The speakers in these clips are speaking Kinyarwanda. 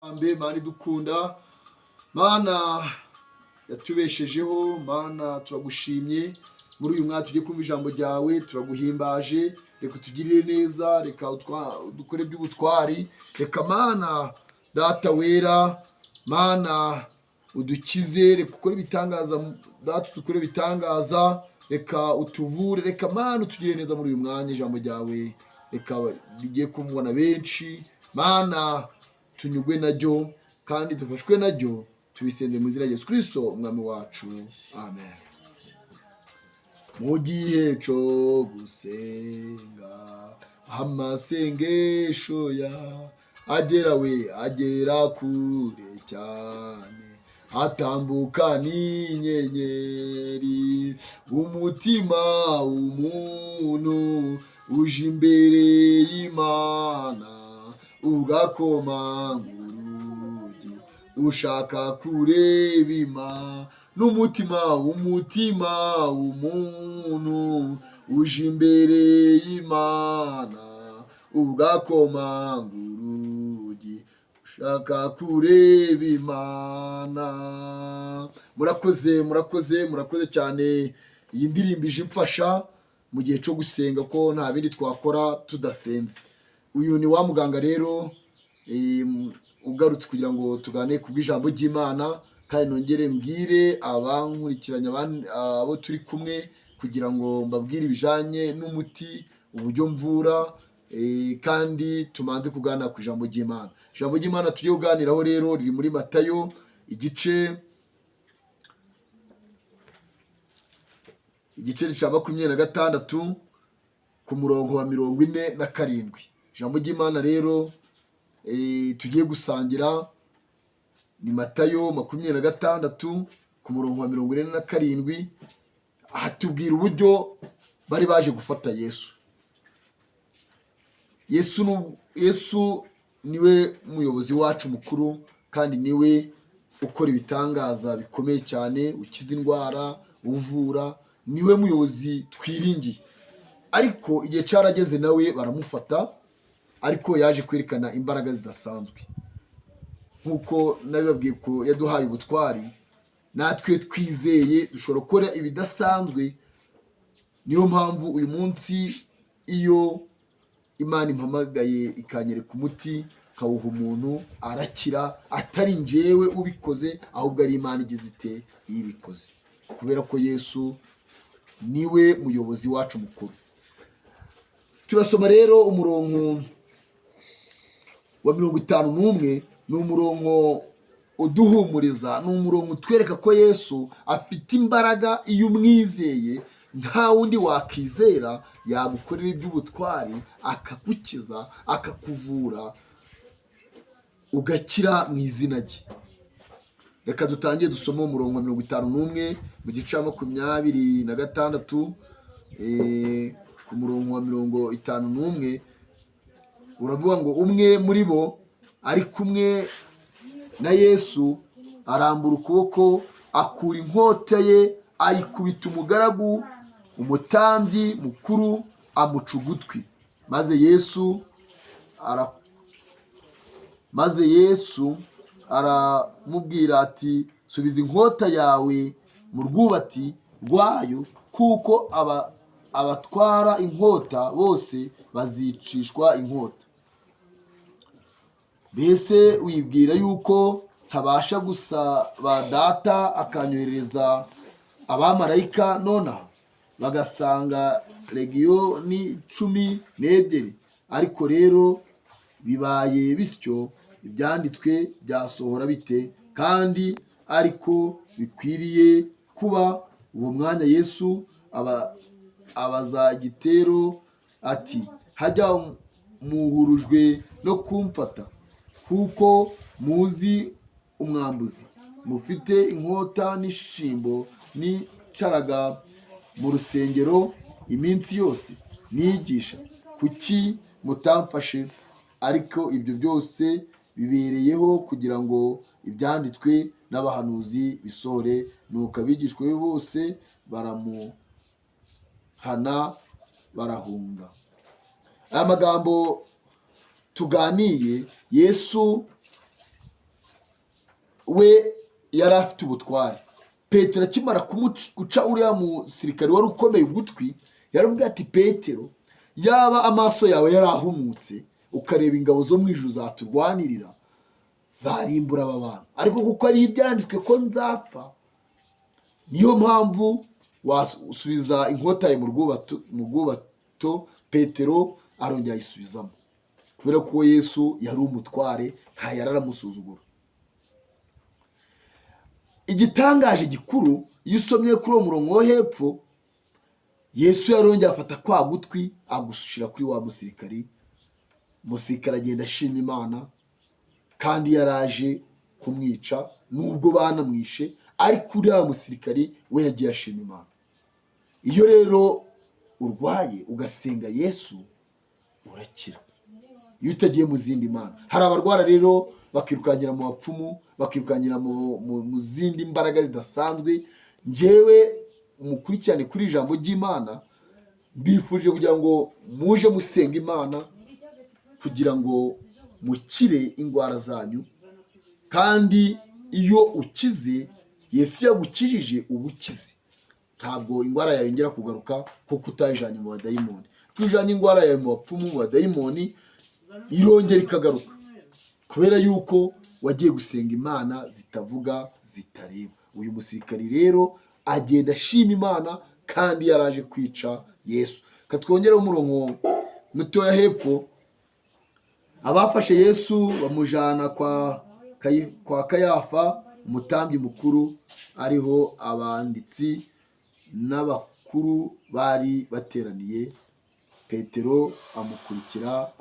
Ambe Mana idukunda, Mana yatubeshejeho, Mana turagushimye muri uyu mwaka tugiye kumva ijambo ryawe, turaguhimbaje, reka utugirire neza, reka dukore by'ubutwari, reka Mana data wera, Mana udukize, reka ukore ibitangaza, data dukore ibitangaza, reka utuvure, reka Mana utugirire neza muri uyu mwanya, ijambo ryawe reka rigiye kumvwa na benshi, Mana tunyugwe naryo kandi dufashwe naryo, tubisenge mu izina rya Yesu Kristo umwami wacu, amen. Mu gihe cyo gusenga amasengesho agera kure cyane, hatambuka n'inyenyeri, umutima w'umuntu uje imbere y'Imana ugakomanga urugi ushaka kureba Imana, n'umutima w'umuntu uje imbere y'Imana ugakomanga urugi ushaka kureba Imana. Murakoze cyane. Iyi ndirimbo ije imfasha mu gihe cyo gusenga ko nta bindi twakora tudasenze. Uyu ni wa muganga rero ugarutse kugira ngo tuganire ku bw'ijambo ry'Imana, kandi nongere mbwire abankurikiranye abo turi kumwe kugira ngo mbabwire ibijanye n'umuti, uburyo mvura, kandi tumanze kuganira ku ijambo ry'Imana. Ijambo ry'Imana tugiye kuganiraho rero riri muri Matayo igice cya 26 ku murongo wa 47. Ijambo ry'Imana rero tugiye gusangira ni Matayo 26 ku murongo wa 47. Hatubwira uburyo bari baje gufata Yesu. Yesu niwe muyobozi wacu mukuru, kandi niwe ukora ibitangaza bikomeye cyane, ukiza indwara, uvura, niwe muyobozi twiringiye. Ariko igihe cyarageze nawe baramufata, ariko yaje kwerekana imbaraga zidasanzwe. Nk'uko nabibabwiye ko yaduhaye ubutwari, natwe twizeye dushobora gukora ibidasanzwe. Niyo mpamvu uyu munsi iyo Imana impamagaye ikanyereka umuti kawuha umuntu, arakira, atari njyewe ubikoze, ahubwo ari Imana igize ite ibikoze, kubera ko Yesu niwe muyobozi wacu mukuru. Turasoma rero umurongo wa 51. Ni umurongo uduhumuriza, ni umurongo utwereka ko Yesu afite imbaraga. Iyo umwizeye, nta wundi wakizera yagukorera iby'ubutwari, akagukiza, akakuvura, ugakira mu izina rye. Reka dutangiye dusoma umurongo wa 51 mu gice 26 ku murongo wa 51. Uravuga ngo umwe muri bo ari kumwe na Yesu arambura ukuboko, akura inkota ye, ayikubita umugaragu, umutambyi mukuru, amuca ugutwi. Maze Yesu aramubwira ati, subiza inkota yawe mu rwubati rwayo, kuko abatwara inkota bose bazicishwa inkota. Mbese wibwira yuko ntabasha gusaba Data akanyohereza abamarayika nonaha bagasanga legiyoni 12? Ariko rero bibaye bityo, ibyanditswe byasohora bite? Kandi ariko bikwiriye kuba. Uwo mwanya Yesu abaza igitero ati, hajya muhurujwe no kumfata, kuko muzi umwambuzi, mufite inkota n'ishimbo, nicaraga mu rusengero iminsi yose nigisha, kuki mutamfashe? Ariko ibyo byose bibereyeho kugira ngo ibyanditswe n'abahanuzi bisohore. Nuko abigishwa be bose baramuhana, barahunga. Aya magambo tuganiye, Yesu we yari afite ubutware. Petero akimara guca uriya musirikare wari ukomeye ugutwi, yaramubwiye ati Petero, yaba amaso yawe yari ahumutse ukareba ingabo zo mu ijuru zaturwanirira, zarimbura aba bantu, ariko kuko ariho ibyanditswe ko nzapfa, niyo mpamvu wasubiza inkota ye mu rwubato. Petero arongera ayisubizamo, kubera ko Yesu yari umutware, nta yari aramusuzugura. Igitangaje gikuru, iyo usomye kuri uwo murongo wo hepfo, Yesu yarongera afata kwa gutwi agushira kuri wa musirikari. Umusirikare agenda ashima Imana, kandi yaraje kumwica nubwo banamwishe, ariko uriya musirikari we yagiye ashima Imana. Iyo rero urwaye ugasenga Yesu urakira, iyo utagiye mu zindi mana. Hari abarwara rero bakirukankira mu bapfumu, bakirukankira mu zindi mbaraga zidasanzwe. Njyewe mukurikirane kuri ijambo ry'Imana, mbifurije kugira ngo muje musenga Imana kugira ngo mukire indwara zanyu. Kandi iyo ukize, Yesu yagukijije uba ukize, ntabwo indwara yawe yongera kugaruka kuko utayijanye mu badayimoni. Tujanye indwara yawe mu bapfumu, mu badayimoni, irongera ikagaruka, kubera yuko wagiye gusenga Imana zitavuga zitareba. Uyu musirikari rero agenda ashima Imana, kandi yaraje kwica Yesu. Katwongereho umurongo mutoya hepfo. Abafashe Yesu bamujana kwa Kayafa, umutambyi mukuru, ariho abanditsi n'abakuru bari bateraniye. Petero amukurikira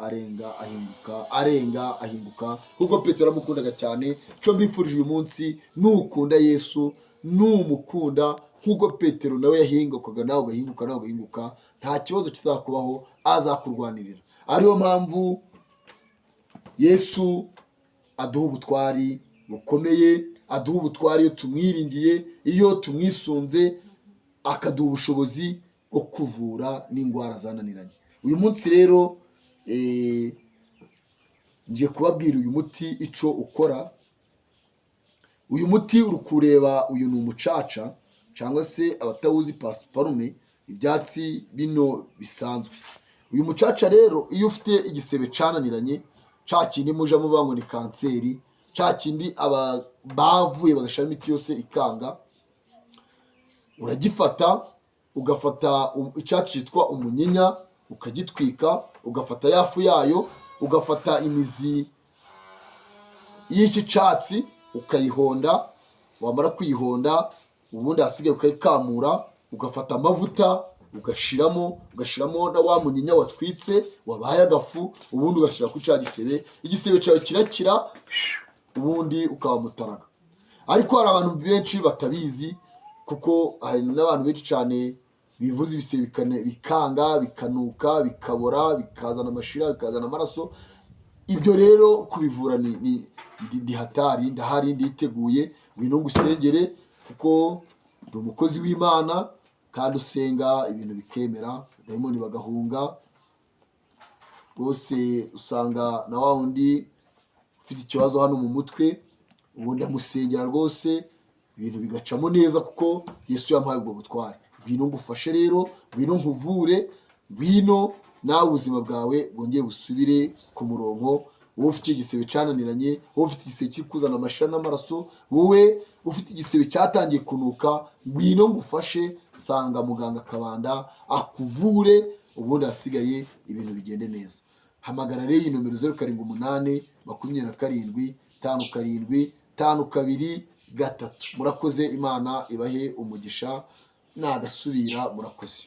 arenga ahinguka, kuko Petero amukundaga cyane. Cyo mbifurije uyu munsi, nukunda Yesu, numukunda nk'uko Petero nawe yahingukaga, nawe ugahinguka, nta kibazo kizakubaho, azakurwanirira. Ariyo mpamvu Yesu aduha ubutwari bukomeye, aduha ubutwari iyo tumwiringiye, iyo tumwisunze, akaduha ubushobozi bwo kuvura n'indwara zananiranye. Uyu munsi rero ngiye kubabwira uyu muti icyo ukora. Uyu muti uri kureba, uyu ni umucaca cyangwa se abatawuzi pasiparume, ibyatsi bino bisanzwe. Uyu mucaca rero, iyo ufite igisebe cananiranye, cya kindi muja muvuga ngo ni kanseri, cya kindi bavuye bagashira imiti yose ikanga, uragifata, ugafata icyatsi cyitwa umunyinya ukagitwika, ugafata yafu yayo, ugafata imizi y'iki cyatsi ukayihonda. Wamara kuyihonda, ubundi hasigaye ukayikamura, ugafata amavuta ugashiramo na wa munyinya watwitse wabaye agafu, ubundi ugashyira ku cya gisebe. Igisebe cyawe kirakira, ubundi ukaba mutaraga. Ariko hari abantu benshi batabizi, kuko hari n'abantu benshi cyane bivuza ibisebe bikanga, bikanuka, bikabora, bikazana amashira, bikazana amaraso. Ibyo rero kubivura ndi hatari, ndahari, nditeguye. Ngwino ngusengere, kuko ndi umukozi w'Imana, kandi usenga ibintu bikemera, dayimoni bagahunga. Bose usanga na wa wundi ufite ikibazo hano mu mutwe, ubundi amusengera rwose ibintu bigacamo neza, kuko Yesu yampaye ubwo butware. Ngwino ngufashe rero, ngwino nkuvure, ngwino nawe ubuzima bwawe bwongeye busubire ku murongo. Wowe ufite igisebe cananiranye, wowe ufite igisebe kiri kuzana amashira n'amaraso, wowe ufite igisebe cyatangiye kunuka, ngwino ngufashe. Sanga muganga Kabanda akuvure, ubundi hasigaye ibintu bigende neza. Hamagara rero iyi nomero 07 27 57 572. Murakoze, Imana ibahe umugisha, nagasubira. Murakoze.